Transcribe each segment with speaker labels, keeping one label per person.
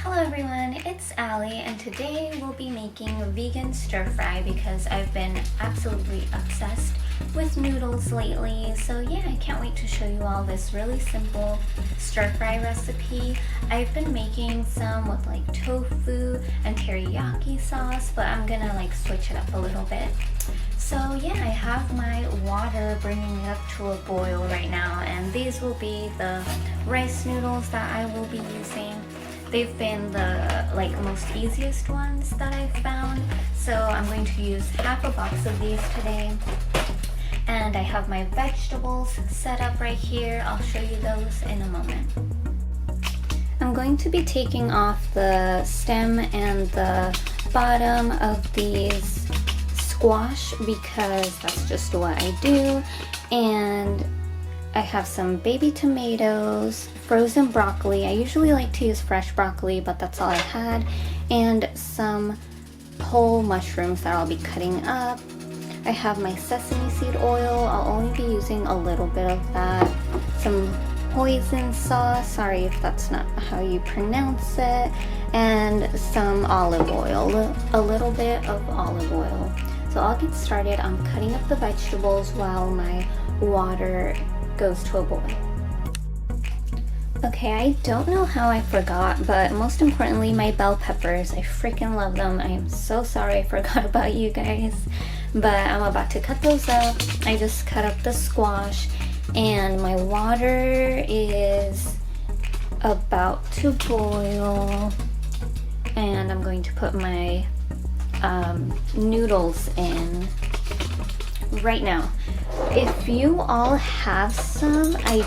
Speaker 1: Hello everyone, it's Aley, and today we'll be making a vegan stir fry because I've been absolutely obsessed with noodles lately. So yeah, I can't wait to show you all this really simple stir fry recipe. I've been making some with like tofu and teriyaki sauce, but I'm gonna like switch it up a little bit. So yeah, I have my water bringing it up to a boil right now, and these will be the rice noodles that I will be using. They've been the most easiest ones that I've found, so I'm going to use half a box of these today. And I have my vegetables set up right here. I'll show you those in a moment. I'm going to be taking off the stem and the bottom of these squash because that's just what I do. And I have some baby tomatoes, frozen broccoli. I usually like to use fresh broccoli, but that's all I had. And some whole mushrooms that I'll be cutting up. I have my sesame seed oil. I'll only be using a little bit of that. Some hoisin sauce, sorry if that's not how you pronounce it. And some olive oil, a little bit of olive oil. So I'll get started on cutting up the vegetables while my water goes to a boil. Okay, I don't know how I forgot, but most importantly, my bell peppers. I freaking love them. I am so sorry I forgot about you guys, but I'm about to cut those up. I just cut up the squash, and my water is about to boil, and I'm going to put my noodles in right now. If you all have some, I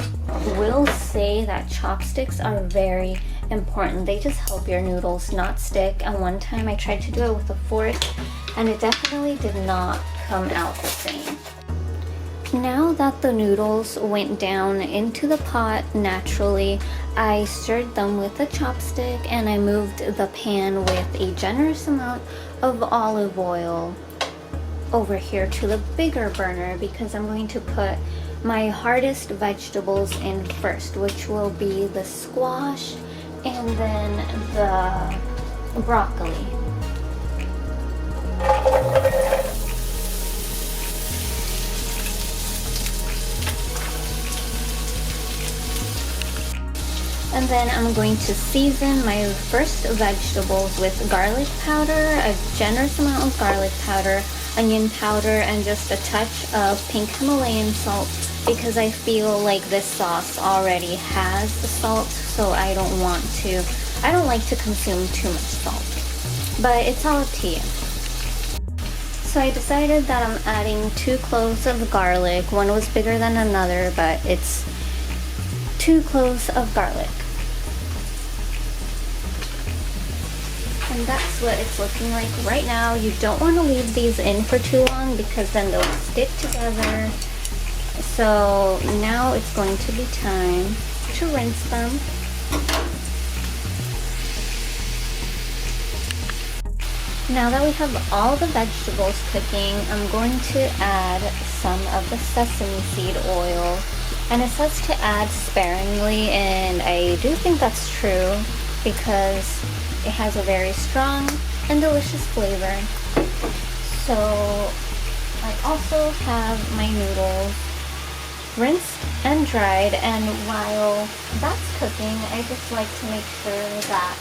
Speaker 1: will say that chopsticks are very important. They just help your noodles not stick. And one time I tried to do it with a fork and it definitely did not come out the same. Now that the noodles went down into the pot naturally, I stirred them with a chopstick and I moved the pan with a generous amount of olive oil over here to the bigger burner because I'm going to put my hardest vegetables in first, which will be the squash and then the broccoli. And then I'm going to season my first vegetables with garlic powder, a generous amount of garlic powder, onion powder, and just a touch of pink Himalayan salt because I feel like this sauce already has the salt, so I don't like to consume too much salt. But it's all up to you. So I decided that I'm adding 2 cloves of garlic. One was bigger than another, but it's 2 cloves of garlic. And that's what it's looking like right now. You don't want to leave these in for too long because then they'll stick together. So now it's going to be time to rinse them. Now that we have all the vegetables cooking, I'm going to add some of the sesame seed oil. And it says to add sparingly, and I do think that's true because it has a very strong and delicious flavor. So I also have my noodles rinsed and dried, and while that's cooking, I just like to make sure that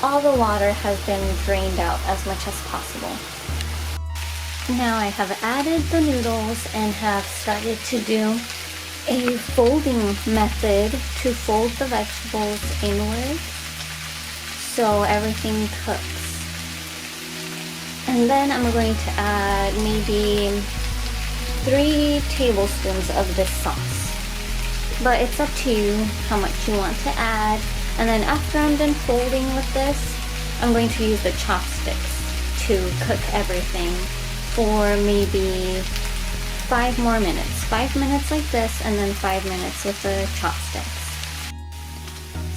Speaker 1: all the water has been drained out as much as possible. Now I have added the noodles and have started to do a folding method to fold the vegetables inward so everything cooks. And then I'm going to add maybe 3 tablespoons of this sauce. But it's up to you how much you want to add. And then after I'm done folding with this, I'm going to use the chopsticks to cook everything for maybe 5 more minutes. 5 minutes like this, and then 5 minutes with the chopsticks.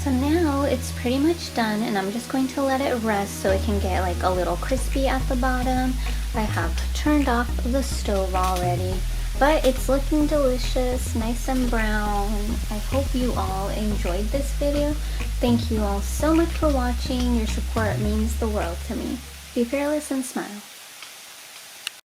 Speaker 1: So now it's pretty much done, and I'm just going to let it rest so it can get like a little crispy at the bottom. I have turned off the stove already, but it's looking delicious, nice and brown. I hope you all enjoyed this video. Thank you all so much for watching. Your support means the world to me. Be fearless and smile.